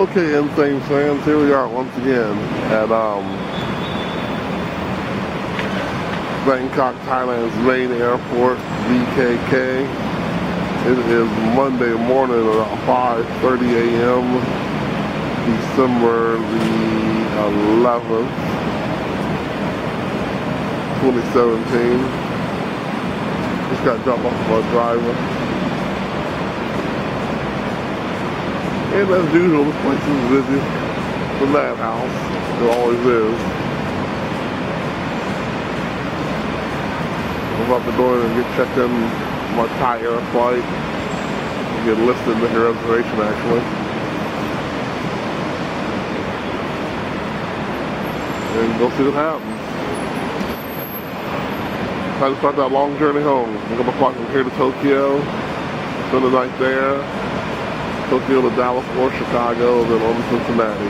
Okay, Insane fans, here we are once again at Bangkok, Thailand's main airport, BKK. It is Monday morning at 5:30 a.m., December the 11th, 2017. Just got dropped off by a driver. And as usual, this place is busy. The madhouse. It always is. I'm about to go in and get checked in my Thai Air flight. Get listed in the reservation actually. And go see what happens. Time to start that long journey home. I'm gonna fly from here to Tokyo. Spend the night there. Tokyo to Dallas or Chicago, then on to Cincinnati.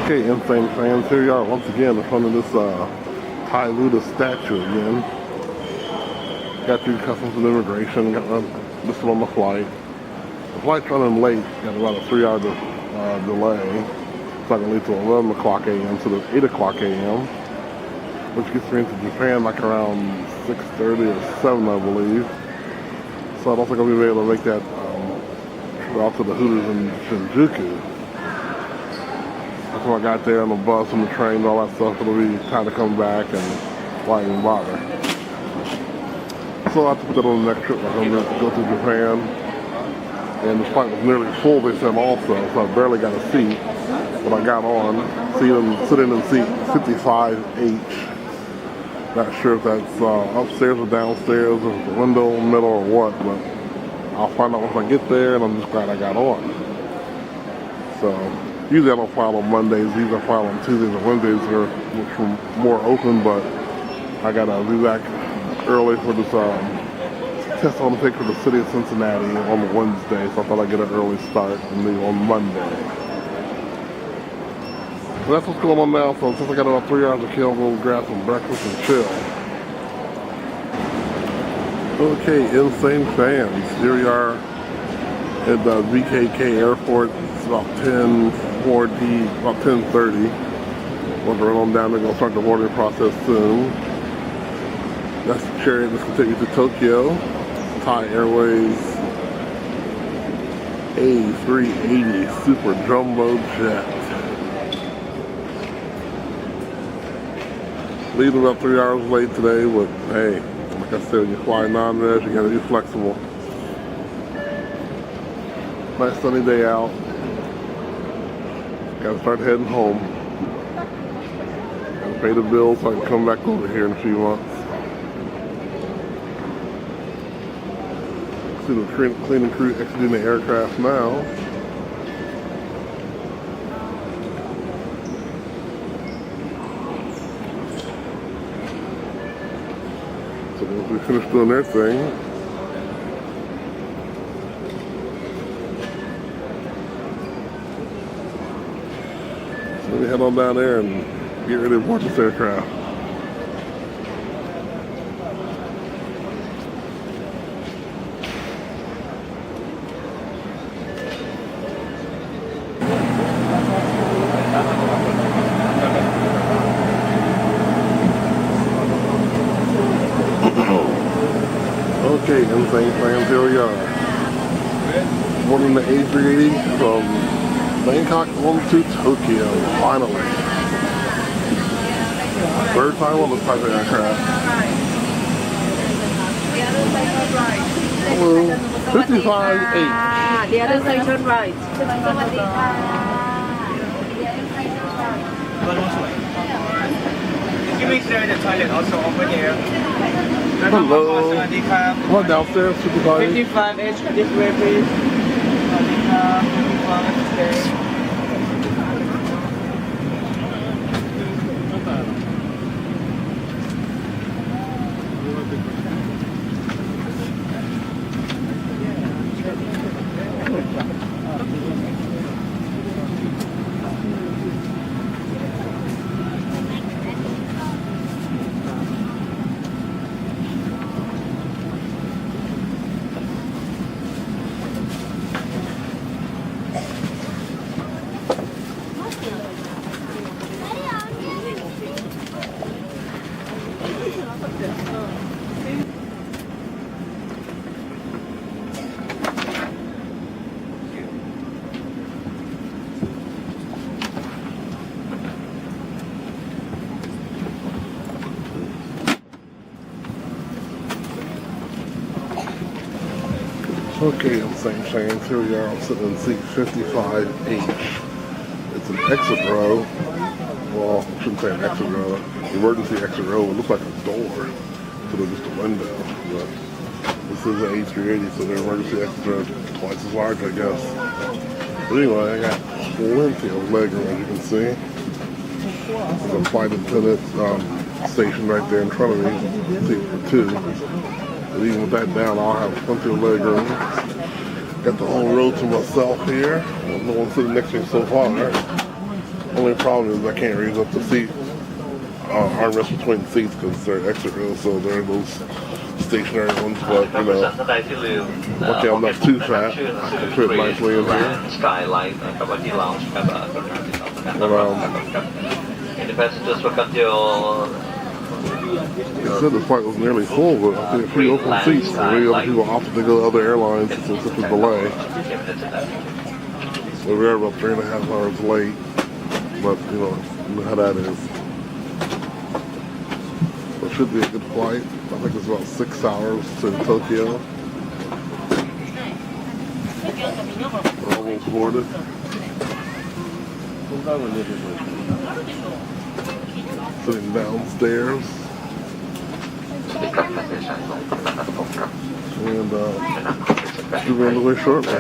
Okay, Insane fans, here you are once again in front of this Thai Buddha statue again. Got through customs and immigration, got listed on the flight. The flight's running late, got about a 3-hour delay. It's not going to leave till 11 o'clock a.m. to the 8 o'clock a.m. which gets me into Japan like around 6:30 or 7, I believe. So I don't think I'll be able to make that trip out to the Hooters in Shinjuku. That's when I got there on the bus and the train and all that stuff. It'll be time to come back and why even bother. So I'll have to put that on the next trip. I'm going to go to Japan. And the flight was nearly full, they said also, so I barely got a seat. But I got on, sitting in seat 55H. Not sure if that's upstairs or downstairs, or the window, middle, or what, but I'll find out once I get there, and I'm just glad I got on. So, usually I don't file on Mondays, usually I file on Tuesdays and Wednesdays, which are more open, but I gotta be back early for this test I'm gonna take for the city of Cincinnati on Wednesday, so I thought I'd get an early start and leave on Monday. So that's what's going on now. So since I got about 3 hours to kill, I'm going to grab some breakfast and chill. Okay, Insane fans, here we are at the BKK airport. It's about 10:30. We're going to run on down there, going to start the boarding process soon. That's the chariot that's going to take me to Tokyo. Thai Airways A380 Super Jumbo Jet. Leaving about 3 hours late today, but hey, like I said, when you fly non-res, you gotta be flexible. Nice sunny day out. Gotta start heading home. Gotta pay the bills so I can come back over here in a few months. See the cleaning crew exiting the aircraft now. So once we finish doing their thing, so we head on down there and get ready to board this aircraft. Okay, Insane fans, here we are. Boarding the A380 from Bangkok on to Tokyo, finally. Third time on this type of aircraft. Hello, 55H. The other side turn right. You make sure the toilet also over there. Hello. What downstairs? 55H? 55H, this way please. 55H. Okay, I'm St. James. Here we are. I'm sitting in seat 55H. It's an exit row. Well, I shouldn't say an exit row. Emergency exit row. It looks like a door instead of just a window. But this is an A380, so their emergency exits are twice as large, I guess. But anyway, I got plenty of leg room, as you can see. There's a flight attendant station right there in front of me, seat for two. But even with that down, I'll have plenty of leg room. Got the whole row to myself here. No one sitting next to me so far. Only problem is I can't raise up the seat armrest between the seats because they're exit rows, so they're those stationary ones. But you know, lucky I'm not too fat. I can fit nicely in here. They said the flight was nearly full, but I think pretty open seats. So maybe other people opted to go to other airlines since it's such a delay. So we are about 3.5 hours late, but you know how that is. So it should be a good flight. I think it's about 6 hours to Tokyo. We're almost boarded. Sitting downstairs. And should be on the way shortly.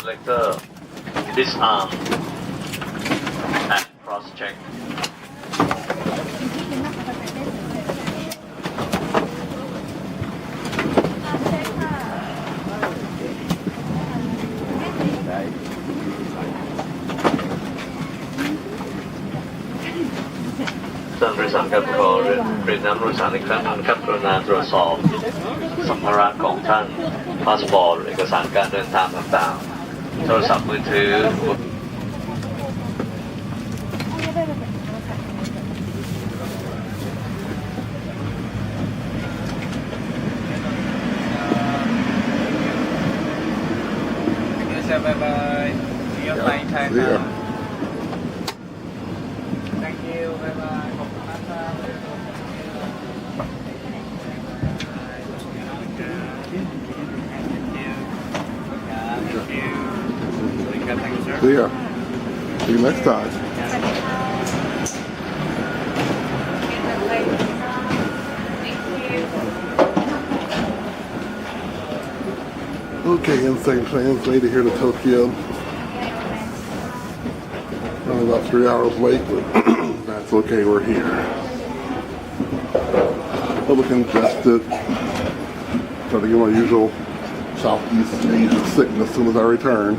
selector disarm and cross check ท่านผู้โดยสารครับขอเรียนนำผู้โดยสารอีกครั้งหนึงครับกรุณาตรวจสอบสัมภาระของท่านพาสปอร์ตเอกสารการเดินทางต่างๆโทรศัพท์มือถือ Yes, bye bye. See you flying time See ya. now. Thank you. Bye bye. ขอบคุณมากครับ Thank you. Thank you, sir. See ya. See you next time. Okay, insane fans, made it here to Tokyo. Only about 3 hours late, but that's okay, we're here. A little congested. Try to get my usual Southeast Asian sickness as soon as I return.